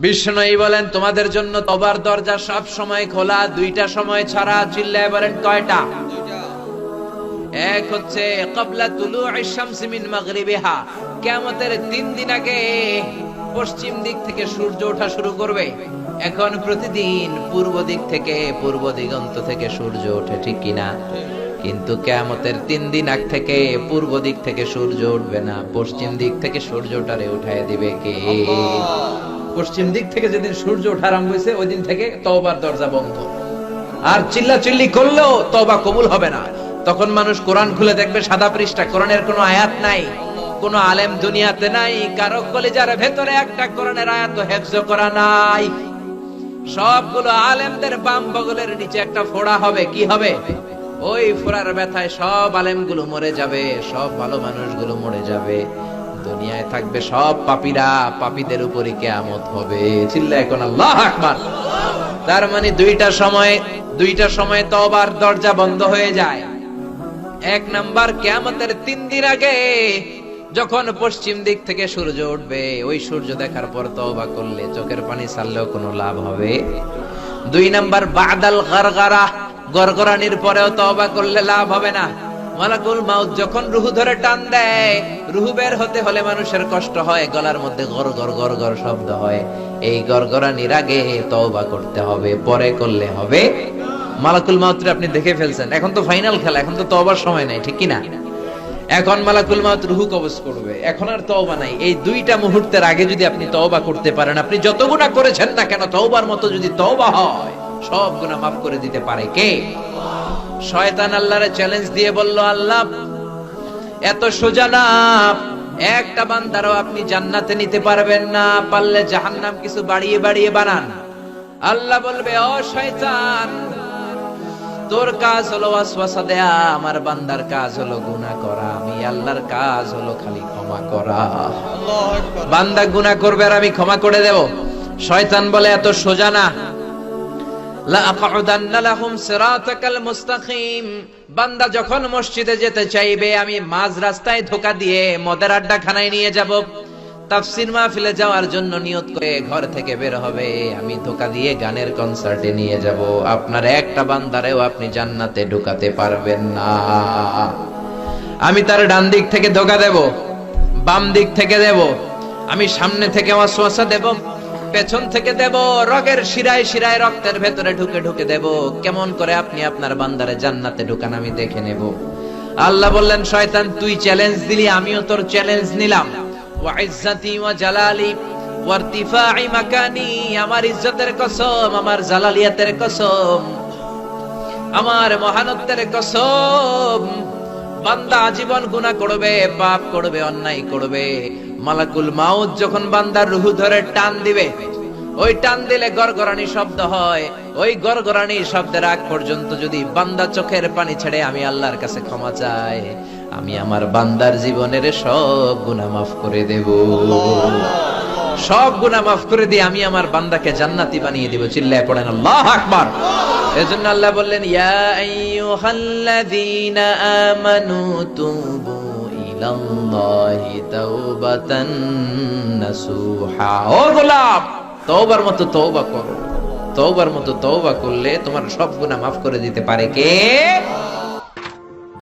বিষ্ণুই বলেন তোমাদের জন্য তওবার দরজা সব সময় খোলা, দুইটা সময় ছাড়া। চিল্লায় বলেন কয়টা? এক হচ্ছে ক্বাবলা তুলুইশ শামসি মিন মাগরিবিহা, কিয়ামতের 3 দিন আগে পশ্চিম দিক থেকে সূর্য ওঠা শুরু করবে। এখন প্রতিদিন পূর্ব দিক থেকে, পূর্ব দিগন্ত থেকে সূর্য ওঠে, ঠিক কিনা? কিন্তু কিয়ামতের 3 দিন আগ থেকে পূর্ব দিক থেকে সূর্য উঠবে না, পশ্চিম দিক থেকে সূর্যটারে উঠায় দিবে কে? পশ্চিম দিক থেকে যেদিন সূর্য ওঠা আরম্ভ হয়েছে ওই দিন থেকে তওবার দরজা বন্ধ। আর চিল্লাচিল্লি করলেও তওবা কবুল হবে না। তখন মানুষ কোরআন খুলে দেখবে সাদা পৃষ্ঠা, কোরআনের কোনো আয়াত নাই, কোনো আলেম দুনিয়াতে নাই, কারো কলিজার ভেতরে একটা কোরআনের আয়াত হেফজ করা নাই। সবগুলো আলেমদের বাম বগলের নিচে একটা ফোড়া হবে। কি হবে? ওই ফোড়ার ব্যথায় সব আলেমগুলো মরে যাবে, সব ভালো মানুষগুলো মরে যাবে। দুনিয়ায় থাকবে সব পাপীরা, পাপীদের উপরই কিয়ামত হবে। চিল্লায় কোন আল্লাহু আকবার। তার মানে দুইটা সময় তওবার দরজা বন্ধ হয়ে যায়। এক নাম্বার, কিয়ামতের 3 দিন আগে যখন পশ্চিম দিক থেকে সূর্য উঠবে, ওই সূর্য দেখার পর তওবা করলে চোখের পানি ছাড়লেও কোনো লাভ হবে। 2 নাম্বার, বাদাল গারগারা, গরগরানির পরেও তওবা করলে লাভ হবে না। মালাকুল মাউত যখন রূহ ধরে টান দেয়, রূহ বের হতে হলে মানুষের কষ্ট হয়, গলার মধ্যে গর গর গর গর শব্দ হয়। এই গরগরানির আগে তওবা করতে হবে, পরে করলে হবে। মালাকুল মাউতরে আপনি দেখে ফেলছেন, এখন তো ফাইনাল খেলা, এখন তো তওবার সময় নাই, ঠিক কি না? এখন মালাকুল মাউত রূহ কবজ করবে, এখন আর তওবা নাই। এই 2টা মুহূর্তের আগে যদি আপনি তওবা করতে পারেন, আপনি যত গুনাহ করেছেন না কেন, তওবার মতো যদি তওবা হয়, সব গুনাহ মাফ করে দিতে পারে কে? শয়তান আল্লাহরে চ্যালেঞ্জ দিয়ে বলল, আল্লাহ এত সোজা না, একটা বান্দারও আপনি জান্নাতে নিতে পারবেন না, পারলে জাহান্নাম কিছু বাড়িয়ে বাড়িয়ে বানান। আল্লাহ বলবে, ও শয়তান, তোর কাজ হলো ওয়াসওয়াসা দেয়া, আমার বান্দার কাজ হলো গুনাহ করা, আমি আল্লাহর কাজ হলো খালি ক্ষমা করা। বান্দা গুনাহ করবে আর আমি ক্ষমা করে দেব। শয়তান বলে, এত সোজা না। লা আকউদান্না লাহুম সিরাতাকাল মুস্তাকিম, বান্দা যখন মসজিদে যেতে চাইবে, আমি মাঝ রাস্তায় ধোঁকা দিয়ে মদের আড্ডাখানায় নিয়ে যাব। তাফসীর মাহফিলে যাওয়ার জন্য নিয়ত করে ঘর থেকে বের হবে, আমি ধোঁকা দিয়ে গানের কনসার্টে নিয়ে যাব। আপনার একটা বান্দারেও আপনি জান্নাতে ঢুকাতে পারবেন না। আমি তার ডান দিক থেকে ধোঁকা দেব, বাম দিক থেকে দেব, আমি সামনে থেকে ওয়াসওয়াসা দেব, পেছন থেকে দেব, রগের শিরায় শিরায় রক্তের ভেতরে ঢুকে ঢুকে দেব। কেমন করে আপনি আপনার বান্দারে জান্নাতে ঢুকান আমি দেখে নেব। আল্লাহ বললেন, শয়তান তুই চ্যালেঞ্জ দিলি, আমিও তোর চ্যালেঞ্জ নিলাম। ওয়া ইজ্জতি ওয়া জালালি ওয়া ইরতিফাই মাকানি, আমার ইজ্জতের কসম, আমার জালালিয়াতের কসম, আমার মহানত্বের কসম, বান্দা আজীবন গুনাহ করবে, পাপ করবে, অন্যায় করবে। মালাকুল মাউত যখন বান্দার রূহ ধরে টান দিবে, ওই টান দিলে গরগরানি শব্দ হয়। ওই গরগরানি শব্দের আগ পর্যন্ত যদি বান্দা চোখের পানি ছেড়ে আমি আল্লাহর কাছে ক্ষমা চাই, আমি আমার বান্দার জীবনের সব গুনাহ মাফ করে দেব। সব গুনাহ মাফ করে দিয়ে আমি আমার বান্দাকে জান্নাতি বানিয়ে দেব। চিল্লায় পড়েন আল্লাহু আকবার। এজন্য আল্লাহ বললেন, ইয়া আইয়ুহাল্লাযীনা আমানু তুবু ইলাল্লাহি তাওবাতান নাসুহা। ও গোলাম, তওবার মতো তওবা করো। তওবার মতো তওবা করলে তোমার সব গুনাহ মাফ করে দিতে পারে কে?